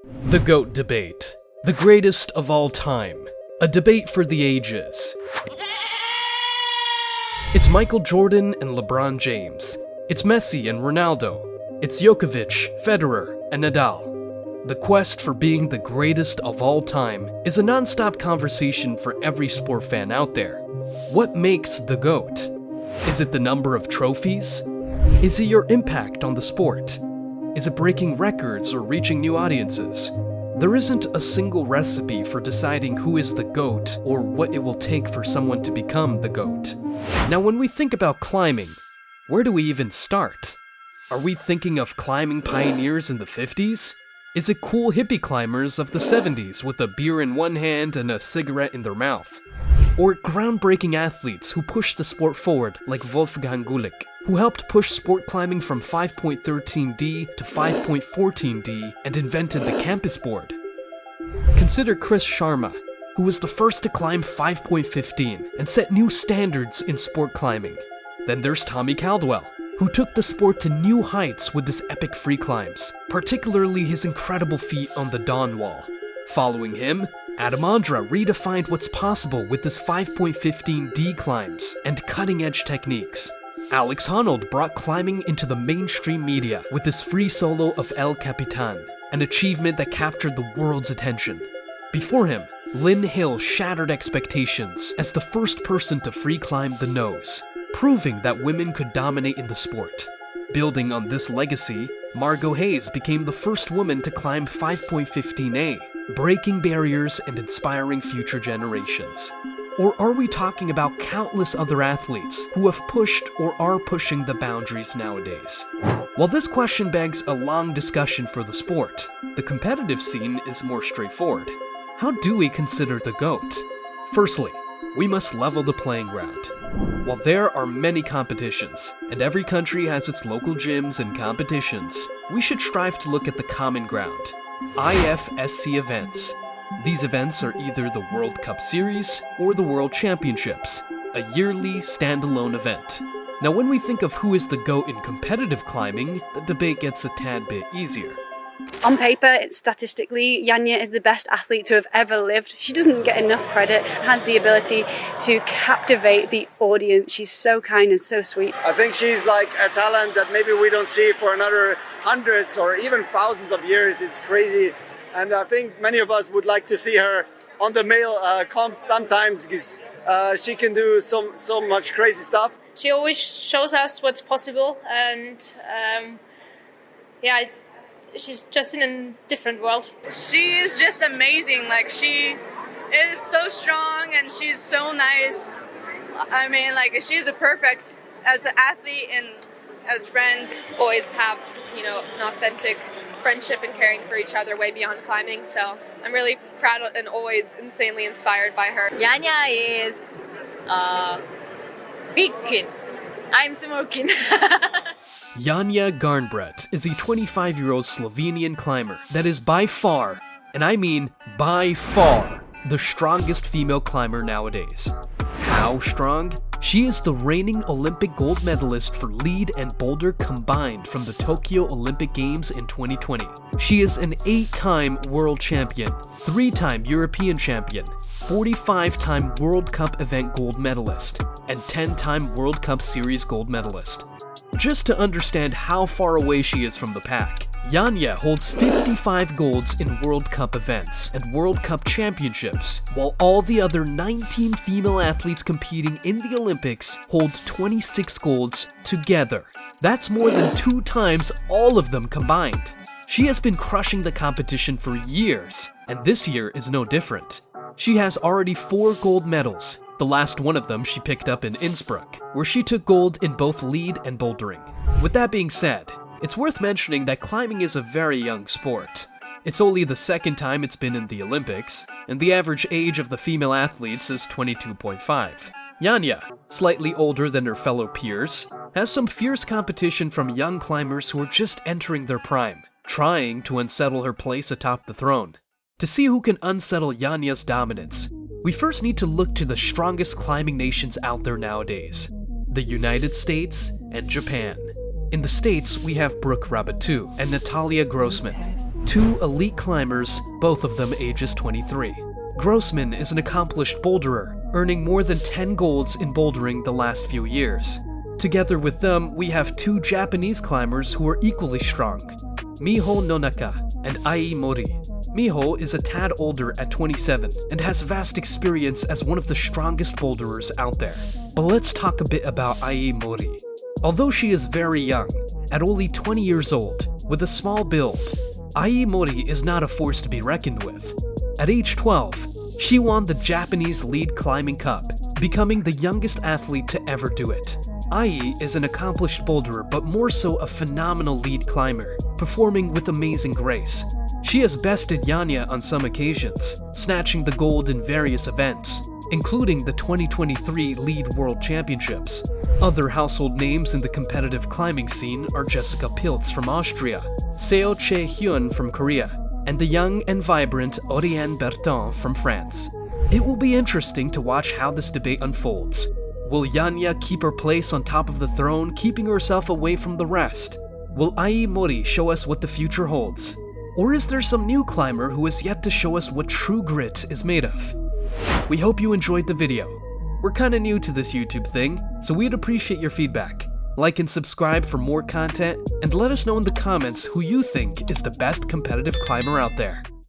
The GOAT debate. The greatest of all time. A debate for the ages. It's Michael Jordan and LeBron James. It's Messi and Ronaldo. It's Djokovic, Federer, and Nadal. The quest for being the greatest of all time is a non-stop conversation for every sport fan out there. What makes the GOAT? Is it the number of trophies? Is it your impact on the sport? Is it breaking records or reaching new audiences? There isn't a single recipe for deciding who is the GOAT or what it will take for someone to become the GOAT. Now, when we think about climbing, where do we even start? Are we thinking of climbing pioneers in the 50s? Is it cool hippie climbers of the 70s with a beer in one hand and a cigarette in their mouth? Or groundbreaking athletes who pushed the sport forward like Wolfgang Güllich, who helped push sport climbing from 5.13D to 5.14D and invented the campus board? Consider Chris Sharma, who was the first to climb 5.15 and set new standards in sport climbing. Then there's Tommy Caldwell, who took the sport to new heights with his epic free climbs, particularly his incredible feat on the Dawn Wall. Following him, Adam Ondra redefined what's possible with his 5.15D climbs and cutting-edge techniques. Alex Honnold brought climbing into the mainstream media with his free solo of El Capitan, an achievement that captured the world's attention. Before him, Lynn Hill shattered expectations as the first person to free climb the nose, proving that women could dominate in the sport. Building on this legacy, Margot Hayes became the first woman to climb 5.15A, breaking barriers and inspiring future generations. Or are we talking about countless other athletes who have pushed or are pushing the boundaries nowadays? While this question begs a long discussion for the sport, the competitive scene is more straightforward. How do we consider the GOAT? Firstly, we must level the playing ground. While there are many competitions, and every country has its local gyms and competitions, we should strive to look at the common ground: IFSC events. These events are either the World Cup Series or the World Championships, a yearly standalone event. Now, when we think of who is the GOAT in competitive climbing, the debate gets a tad bit easier. On paper, statistically, Janja is the best athlete to have ever lived. She doesn't get enough credit, has the ability to captivate the audience. She's so kind and so sweet. I think she's like a talent that maybe we don't see for another hundreds or even thousands of years. It's crazy. And I think many of us would like to see her on the male comps sometimes, because she can do so much crazy stuff. She always shows us what's possible, and she's just in a different world. She is just amazing. Like, she is so strong and she's so nice. I mean, like, she's a perfect as an athlete and as friends. Always have, an authentic friendship and caring for each other way beyond climbing. So I'm really proud and always insanely inspired by her. Janja is big kid. I'm small kid. Janja Garnbret is a 25-year-old Slovenian climber that is by far, and I mean by far, the strongest female climber nowadays. How strong? She is the reigning Olympic gold medalist for lead and boulder combined from the Tokyo Olympic Games in 2020. She is an 8-time world champion, 3-time European champion, 45-time World Cup event gold medalist, and 10-time World Cup Series gold medalist. Just to understand how far away she is from the pack, Janja holds 55 golds in World Cup events and World Cup championships, while all the other 19 female athletes competing in the Olympics hold 26 golds together. That's more than 2 times all of them combined. She has been crushing the competition for years, and this year is no different. She has already 4 gold medals. The last one of them she picked up in Innsbruck, where she took gold in both lead and bouldering. With that being said, it's worth mentioning that climbing is a very young sport. It's only the 2nd time it's been in the Olympics, and the average age of the female athletes is 22.5. Janja, slightly older than her fellow peers, has some fierce competition from young climbers who are just entering their prime, trying to unsettle her place atop the throne. To see who can unsettle Janja's dominance, we first need to look to the strongest climbing nations out there nowadays: the United States and Japan. In the States, we have Brooke Raboutou and Natalia Grossman. 2 elite climbers, both of them ages 23. Grossman is an accomplished boulderer, earning more than 10 golds in bouldering the last few years. Together with them, we have 2 Japanese climbers who are equally strong, Miho Nonaka and Ai Mori. Miho is a tad older at 27 and has vast experience as one of the strongest boulderers out there. But let's talk a bit about Ai Mori. Although she is very young, at only 20 years old, with a small build, Ai Mori is not a force to be reckoned with. At age 12, she won the Japanese Lead Climbing Cup, becoming the youngest athlete to ever do it. Ai is an accomplished boulderer, but more so a phenomenal lead climber, performing with amazing grace. She has bested Janja on some occasions, snatching the gold in various events, including the 2023 Lead World Championships. Other household names in the competitive climbing scene are Jessica Pilz from Austria, Seo Chae-hyun from Korea, and the young and vibrant Oriane Berton from France. It will be interesting to watch how this debate unfolds. Will Janja keep her place on top of the throne, keeping herself away from the rest? Will Ai Mori show us what the future holds? Or is there some new climber who has yet to show us what true grit is made of? We hope you enjoyed the video. We're kinda new to this YouTube thing, so we'd appreciate your feedback. Like and subscribe for more content, and let us know in the comments who you think is the best competitive climber out there.